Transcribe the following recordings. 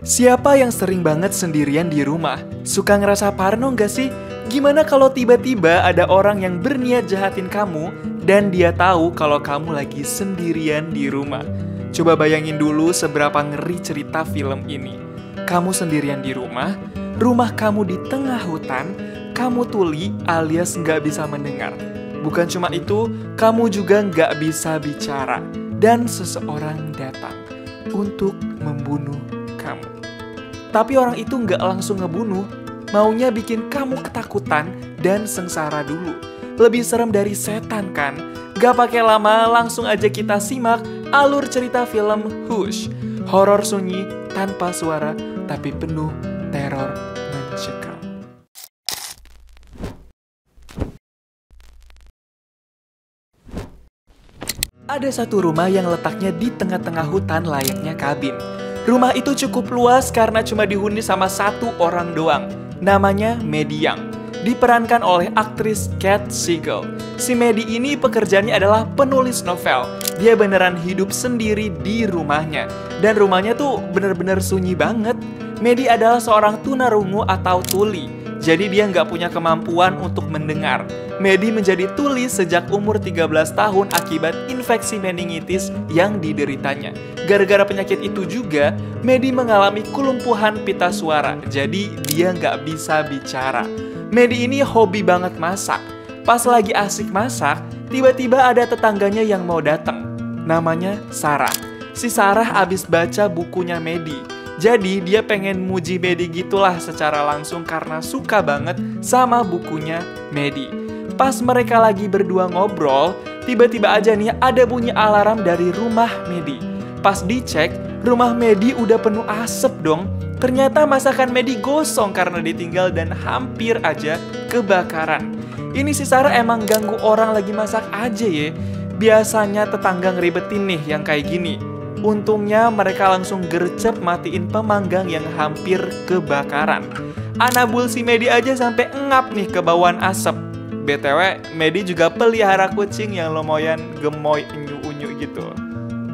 Siapa yang sering banget sendirian di rumah? Suka ngerasa parno nggak sih? Gimana kalau tiba-tiba ada orang yang berniat jahatin kamu dan dia tahu kalau kamu lagi sendirian di rumah? Coba bayangin dulu seberapa ngeri cerita film ini. Kamu sendirian di rumah, rumah kamu di tengah hutan, kamu tuli alias nggak bisa mendengar. Bukan cuma itu, kamu juga nggak bisa bicara. Dan seseorang datang untuk membunuh kamu. Tapi orang itu nggak langsung ngebunuh, maunya bikin kamu ketakutan dan sengsara dulu. Lebih serem dari setan kan? Gak pakai lama, langsung aja kita simak alur cerita film Hush. Horor sunyi, tanpa suara, tapi penuh teror mencekam. Ada satu rumah yang letaknya di tengah-tengah hutan layaknya kabin. Rumah itu cukup luas karena cuma dihuni sama satu orang doang. Namanya Maddie Young. Diperankan oleh aktris Kate Siegel. Si Maddie ini pekerjaannya adalah penulis novel. Dia beneran hidup sendiri di rumahnya. Dan rumahnya tuh bener-bener sunyi banget. Maddie adalah seorang tunarungu atau tuli. Jadi dia nggak punya kemampuan untuk mendengar. Maddie menjadi tuli sejak umur 13 tahun akibat infeksi meningitis yang dideritanya. Gara-gara penyakit itu juga, Maddie mengalami kelumpuhan pita suara. Jadi dia nggak bisa bicara. Maddie ini hobi banget masak. Pas lagi asik masak, tiba-tiba ada tetangganya yang mau datang. Namanya Sarah. Si Sarah abis baca bukunya Maddie. Jadi dia pengen muji Maddie gitulah secara langsung karena suka banget sama bukunya Maddie. Pas mereka lagi berdua ngobrol, tiba-tiba aja nih ada bunyi alarm dari rumah Maddie. Pas dicek, rumah Maddie udah penuh asap dong. Ternyata masakan Maddie gosong karena ditinggal dan hampir aja kebakaran. Ini si Sarah emang ganggu orang lagi masak aja ya. Biasanya tetangga ngeribetin nih yang kayak gini. Untungnya mereka langsung gercep matiin pemanggang yang hampir kebakaran. Anabul si Maddie aja sampai engap nih ke bawaan asap. BTW, Maddie juga pelihara kucing yang lumayan gemoy unyu-unyu gitu.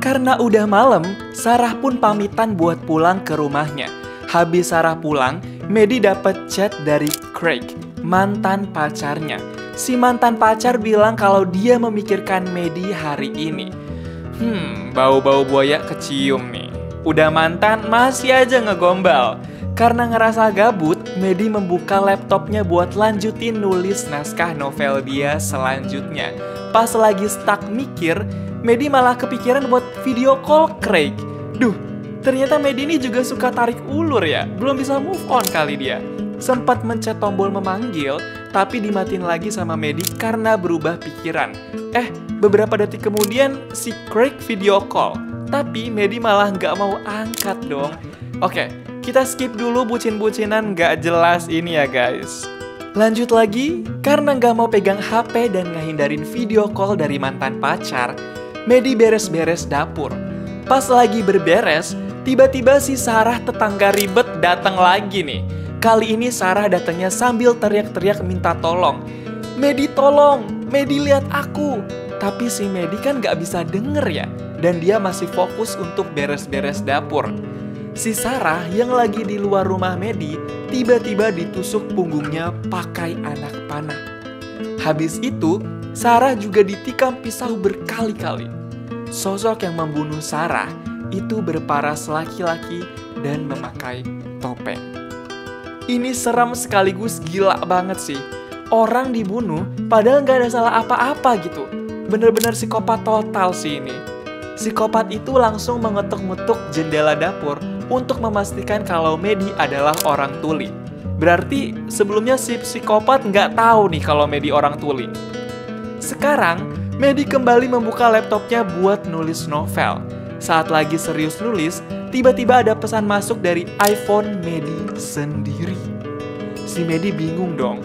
Karena udah malam, Sarah pun pamitan buat pulang ke rumahnya. Habis Sarah pulang, Maddie dapet chat dari Craig, mantan pacarnya. Si mantan pacar bilang kalau dia memikirkan Maddie hari ini. Bau-bau buaya kecium nih. Udah mantan masih aja ngegombal. Karena ngerasa gabut, Maddie membuka laptopnya buat lanjutin nulis naskah novel dia selanjutnya. Pas lagi stuck mikir, Maddie malah kepikiran buat video call Craig. Duh, ternyata Maddie ini juga suka tarik ulur ya. Belum bisa move on kali dia. Sempat mencet tombol memanggil, tapi dimatiin lagi sama Maddie karena berubah pikiran. Beberapa detik kemudian si Craig video call, tapi Maddie malah nggak mau angkat dong. Oke, kita skip dulu bucin-bucinan nggak jelas ini ya guys. Lanjut lagi, karena nggak mau pegang HP dan ngehindarin video call dari mantan pacar, Maddie beres-beres dapur. Pas lagi berberes, tiba-tiba si Sarah tetangga ribet datang lagi nih. Kali ini Sarah datangnya sambil teriak-teriak minta tolong. Maddie tolong, Maddie lihat aku. Tapi si Maddie kan gak bisa denger ya. Dan dia masih fokus untuk beres-beres dapur. Si Sarah yang lagi di luar rumah Maddie tiba-tiba ditusuk punggungnya pakai anak panah. Habis itu, Sarah juga ditikam pisau berkali-kali. Sosok yang membunuh Sarah itu berparas laki-laki dan memakai topeng. Ini serem sekaligus gila banget sih. Orang dibunuh padahal gak ada salah apa-apa gitu. Bener-bener psikopat total sih ini. Psikopat itu langsung mengetuk-ngetuk jendela dapur untuk memastikan kalau Maddie adalah orang tuli. Berarti sebelumnya si psikopat nggak tahu nih kalau Maddie orang tuli. Sekarang, Maddie kembali membuka laptopnya buat nulis novel. Saat lagi serius nulis, tiba-tiba ada pesan masuk dari iPhone Maddie sendiri. Si Maddie bingung dong.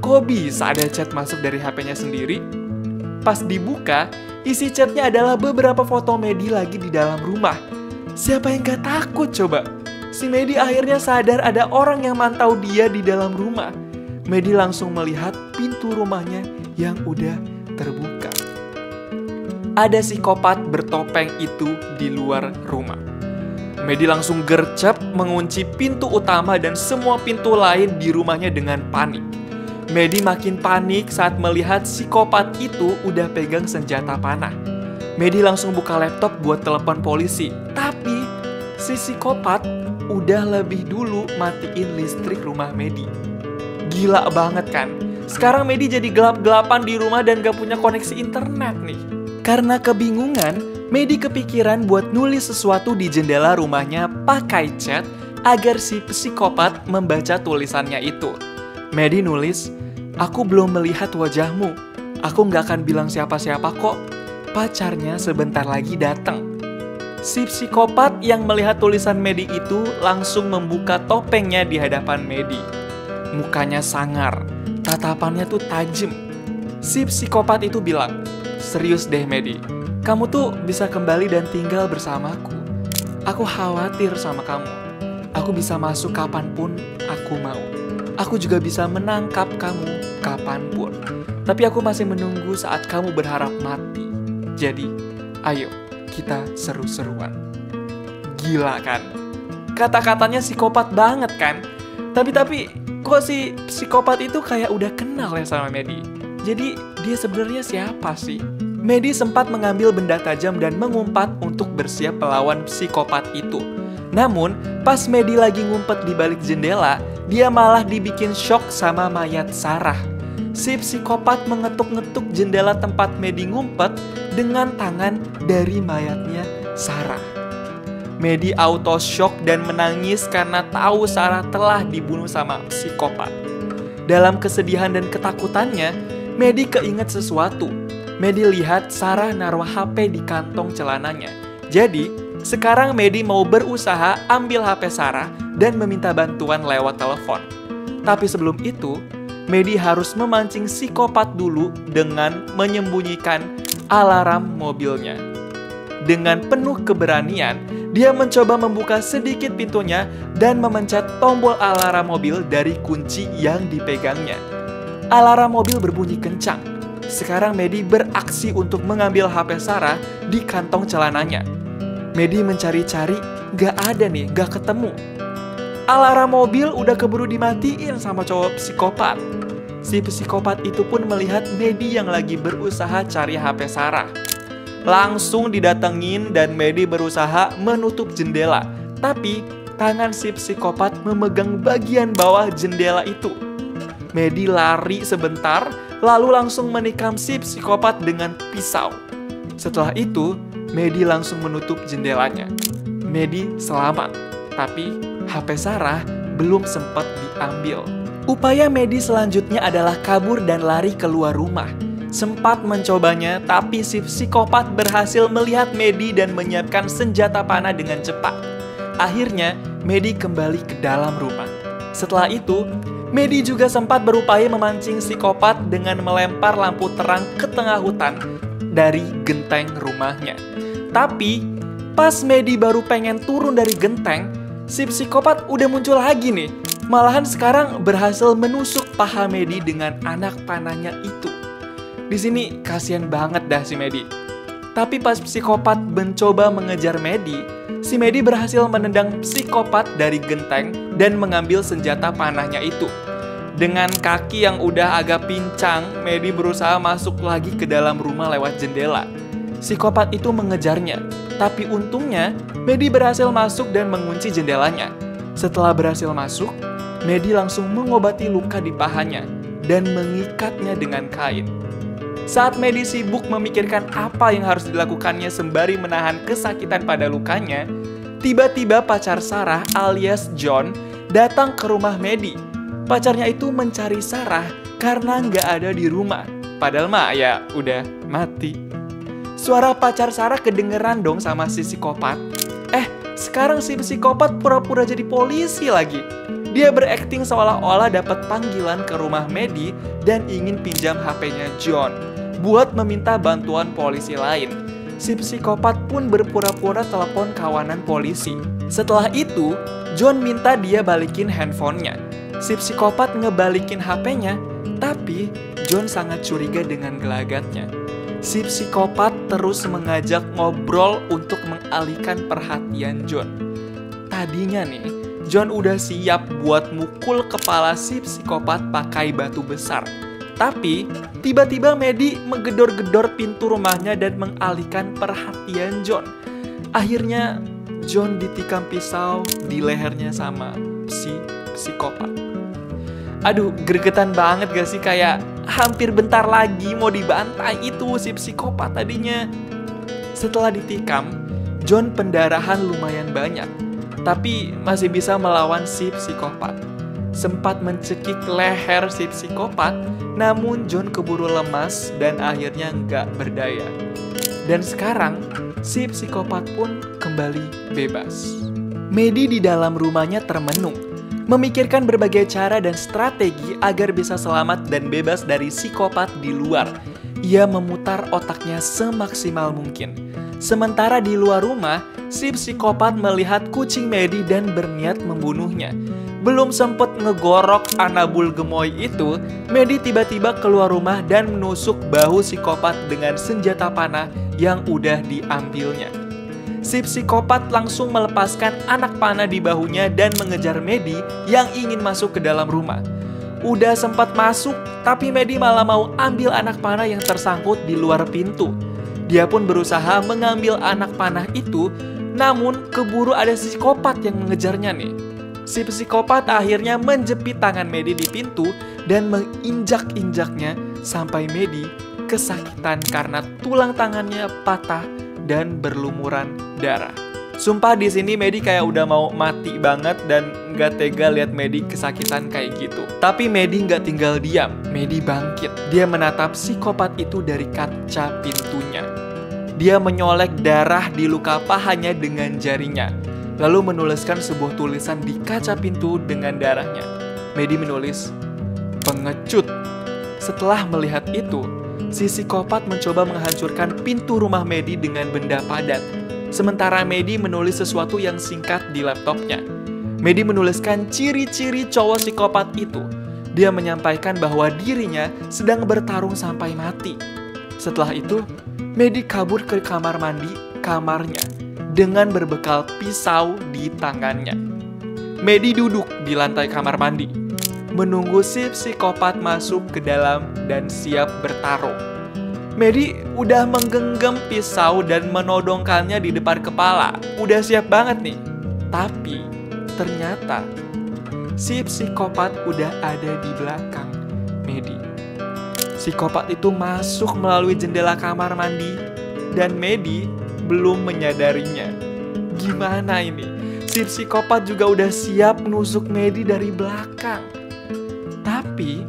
Kok bisa ada chat masuk dari HP-nya sendiri? Pas dibuka, isi chatnya adalah beberapa foto Maddie lagi di dalam rumah. Siapa yang gak takut coba? Si Maddie akhirnya sadar ada orang yang mantau dia di dalam rumah. Maddie langsung melihat pintu rumahnya yang udah terbuka. Ada psikopat bertopeng itu di luar rumah. Medi langsung gercep mengunci pintu utama dan semua pintu lain di rumahnya dengan panik. Medi makin panik saat melihat psikopat itu udah pegang senjata panah. Medi langsung buka laptop buat telepon polisi. Tapi si psikopat udah lebih dulu matiin listrik rumah Medi. Gila banget kan? Sekarang Medi jadi gelap-gelapan di rumah dan gak punya koneksi internet nih. Karena kebingungan, Medi kepikiran buat nulis sesuatu di jendela rumahnya pakai cat agar si psikopat membaca tulisannya itu. Medi nulis, "Aku belum melihat wajahmu. Aku gak akan bilang siapa-siapa kok. Pacarnya sebentar lagi datang." Si psikopat yang melihat tulisan Medi itu langsung membuka topengnya di hadapan Medi. Mukanya sangar, tatapannya tuh tajam. Si psikopat itu bilang, "Serius deh Medi, kamu tuh bisa kembali dan tinggal bersamaku. Aku khawatir sama kamu. Aku bisa masuk kapanpun aku mau. Aku juga bisa menangkap kamu kapanpun. Tapi aku masih menunggu saat kamu berharap mati. Jadi, ayo kita seru-seruan." Gila kan? Kata-katanya psikopat banget kan? Tapi kok si psikopat itu kayak udah kenal ya sama Medi? Jadi dia sebenarnya siapa sih? Medi sempat mengambil benda tajam dan mengumpat untuk bersiap melawan psikopat itu. Namun, pas Medi lagi ngumpet di balik jendela, dia malah dibikin shock sama mayat Sarah. Si psikopat mengetuk-ngetuk jendela tempat Medi ngumpet dengan tangan dari mayatnya Sarah. Medi auto shock dan menangis karena tahu Sarah telah dibunuh sama psikopat. Dalam kesedihan dan ketakutannya, Medi keinget sesuatu. Medi lihat Sarah naruh HP di kantong celananya. Jadi, sekarang Medi mau berusaha ambil HP Sarah dan meminta bantuan lewat telepon. Tapi sebelum itu, Medi harus memancing psikopat dulu dengan menyembunyikan alarm mobilnya. Dengan penuh keberanian, dia mencoba membuka sedikit pintunya dan memencet tombol alarm mobil dari kunci yang dipegangnya. Alarm mobil berbunyi kencang. Sekarang Medi beraksi untuk mengambil HP Sarah di kantong celananya. Medi mencari-cari, gak ada nih, gak ketemu. Alarm mobil udah keburu dimatiin sama cowok psikopat. Si psikopat itu pun melihat Medi yang lagi berusaha cari HP Sarah. Langsung didatengin dan Medi berusaha menutup jendela. Tapi tangan si psikopat memegang bagian bawah jendela itu. Medi lari sebentar, lalu langsung menikam si psikopat dengan pisau. Setelah itu, Medi langsung menutup jendelanya. Medi selamat, tapi HP Sarah belum sempat diambil. Upaya Medi selanjutnya adalah kabur dan lari keluar rumah. Sempat mencobanya, tapi si psikopat berhasil melihat Medi dan menyiapkan senjata panah dengan cepat. Akhirnya, Medi kembali ke dalam rumah. Setelah itu, Medi juga sempat berupaya memancing psikopat dengan melempar lampu terang ke tengah hutan dari genteng rumahnya. Tapi, pas Medi baru pengen turun dari genteng, si psikopat udah muncul lagi nih. Malahan sekarang berhasil menusuk paha Medi dengan anak panahnya itu. Di sini kasihan banget dah si Medi. Tapi pas psikopat mencoba mengejar Medi, si Medi berhasil menendang psikopat dari genteng dan mengambil senjata panahnya itu. Dengan kaki yang udah agak pincang, Medi berusaha masuk lagi ke dalam rumah lewat jendela. Psikopat itu mengejarnya, tapi untungnya Medi berhasil masuk dan mengunci jendelanya. Setelah berhasil masuk, Medi langsung mengobati luka di pahanya dan mengikatnya dengan kain. Saat Medi sibuk memikirkan apa yang harus dilakukannya sembari menahan kesakitan pada lukanya, tiba-tiba pacar Sarah alias John datang ke rumah Medi. Pacarnya itu mencari Sarah karena nggak ada di rumah. Padahal mah ya udah mati. Suara pacar Sarah kedengeran dong sama si psikopat. Sekarang si psikopat pura-pura jadi polisi lagi. Dia berakting seolah-olah dapat panggilan ke rumah Medi dan ingin pinjam HP-nya John buat meminta bantuan polisi lain. Si psikopat pun berpura-pura telepon kawanan polisi. Setelah itu, John minta dia balikin handphonenya. Si psikopat ngebalikin HP-nya, tapi John sangat curiga dengan gelagatnya. Si psikopat terus mengajak ngobrol untuk mengalihkan perhatian John. Tadinya nih, John udah siap buat mukul kepala si psikopat pakai batu besar. Tapi, tiba-tiba Maddie menggedor-gedor pintu rumahnya dan mengalihkan perhatian John. Akhirnya, John ditikam pisau di lehernya sama si psikopat. Aduh, gregetan banget gak sih? Kayak hampir bentar lagi mau dibantai itu si psikopat tadinya. Setelah ditikam, John pendarahan lumayan banyak, tapi masih bisa melawan si psikopat. Sempat mencekik leher si psikopat, namun John keburu lemas dan akhirnya nggak berdaya. Dan sekarang, si psikopat pun kembali bebas. Maddie di dalam rumahnya termenung, memikirkan berbagai cara dan strategi agar bisa selamat dan bebas dari psikopat di luar. Ia memutar otaknya semaksimal mungkin. Sementara di luar rumah, si psikopat melihat kucing Maddie dan berniat membunuhnya. Belum sempet ngegorok anabul gemoy itu, Maddie tiba-tiba keluar rumah dan menusuk bahu psikopat dengan senjata panah yang udah diambilnya. Si psikopat langsung melepaskan anak panah di bahunya dan mengejar Maddie yang ingin masuk ke dalam rumah. Udah sempat masuk, tapi Maddie malah mau ambil anak panah yang tersangkut di luar pintu. Dia pun berusaha mengambil anak panah itu, namun keburu ada psikopat yang mengejarnya nih. Si psikopat akhirnya menjepit tangan Maddie di pintu dan menginjak-injaknya sampai Maddie kesakitan karena tulang tangannya patah dan berlumuran darah. Sumpah di sini Maddie kayak udah mau mati banget dan nggak tega lihat Maddie kesakitan kayak gitu. Tapi Maddie nggak tinggal diam, Maddie bangkit. Dia menatap psikopat itu dari kaca pintunya. Dia menyolek darah di luka pahanya dengan jarinya, lalu menuliskan sebuah tulisan di kaca pintu dengan darahnya. Maddie menulis, "Pengecut." Setelah melihat itu, si psikopat mencoba menghancurkan pintu rumah Maddie dengan benda padat. Sementara Maddie menulis sesuatu yang singkat di laptopnya. Maddie menuliskan ciri-ciri cowok psikopat itu. Dia menyampaikan bahwa dirinya sedang bertarung sampai mati. Setelah itu, Maddie kabur ke kamar mandi kamarnya dengan berbekal pisau di tangannya. Maddie duduk di lantai kamar mandi, menunggu si psikopat masuk ke dalam dan siap bertarung. Maddie udah menggenggam pisau dan menodongkannya di depan kepala. Udah siap banget nih. Tapi ternyata si psikopat udah ada di belakang Maddie. Psikopat itu masuk melalui jendela kamar mandi dan Maddie belum menyadarinya. Gimana ini? Si psikopat juga udah siap menusuk Maddie dari belakang. Tapi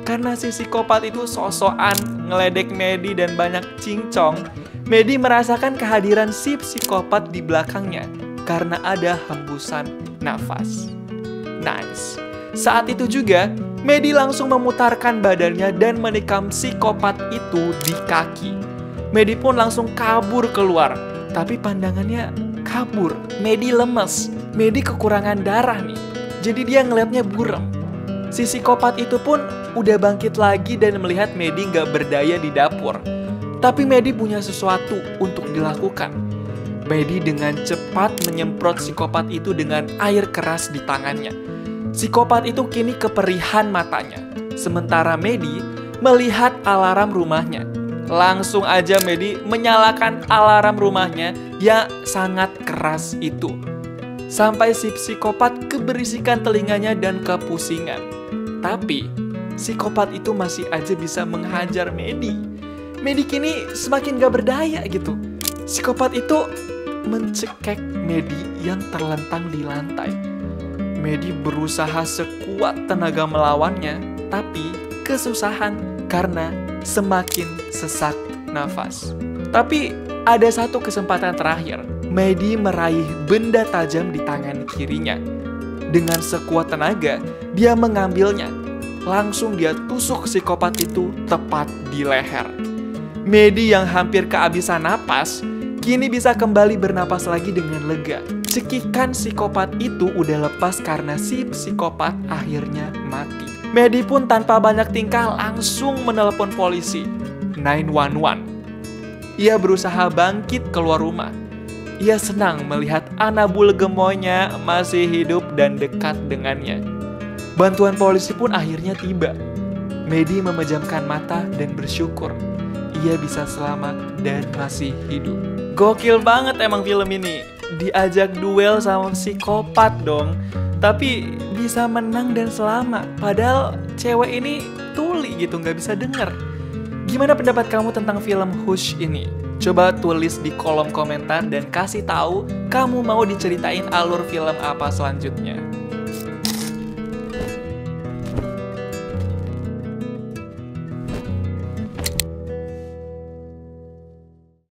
karena si psikopat itu sok-sokan ngeledek Maddie dan banyak cincong, Maddie merasakan kehadiran si psikopat di belakangnya karena ada hembusan nafas. Nice. Saat itu juga, Maddie langsung memutarkan badannya dan menikam psikopat itu di kaki. Maddie pun langsung kabur keluar, tapi pandangannya kabur. Maddie lemes, Maddie kekurangan darah nih, jadi dia ngeliatnya buram. Si psikopat itu pun udah bangkit lagi dan melihat Maddie gak berdaya di dapur. Tapi Maddie punya sesuatu untuk dilakukan. Maddie dengan cepat menyemprot psikopat itu dengan air keras di tangannya. Psikopat itu kini keperihan matanya. Sementara Maddie melihat alarm rumahnya. Langsung aja Maddie menyalakan alarm rumahnya yang sangat keras itu. Sampai si psikopat keberisikan telinganya dan kepusingan. Tapi psikopat itu masih aja bisa menghajar Maddie. Maddie kini semakin gak berdaya gitu. Psikopat itu mencekek Maddie yang terlentang di lantai. Maddie berusaha sekuat tenaga melawannya, tapi kesusahan karena semakin sesak nafas. Tapi ada satu kesempatan terakhir. Maddie meraih benda tajam di tangan kirinya. Dengan sekuat tenaga, dia mengambilnya. Langsung dia tusuk psikopat itu tepat di leher. Maddie yang hampir kehabisan napas, kini bisa kembali bernapas lagi dengan lega. Cekikan psikopat itu udah lepas karena si psikopat akhirnya mati. Maddie pun tanpa banyak tingkah langsung menelepon polisi 911. Ia berusaha bangkit keluar rumah. Ia senang melihat Anabul gemoynya masih hidup dan dekat dengannya. Bantuan polisi pun akhirnya tiba. Maddie memejamkan mata dan bersyukur ia bisa selamat dan masih hidup. Gokil banget emang film ini. Diajak duel sama psikopat dong, tapi bisa menang dan selamat. Padahal cewek ini tuli gitu, nggak bisa denger. Gimana pendapat kamu tentang film Hush ini? Coba tulis di kolom komentar dan kasih tahu kamu mau diceritain alur film apa selanjutnya.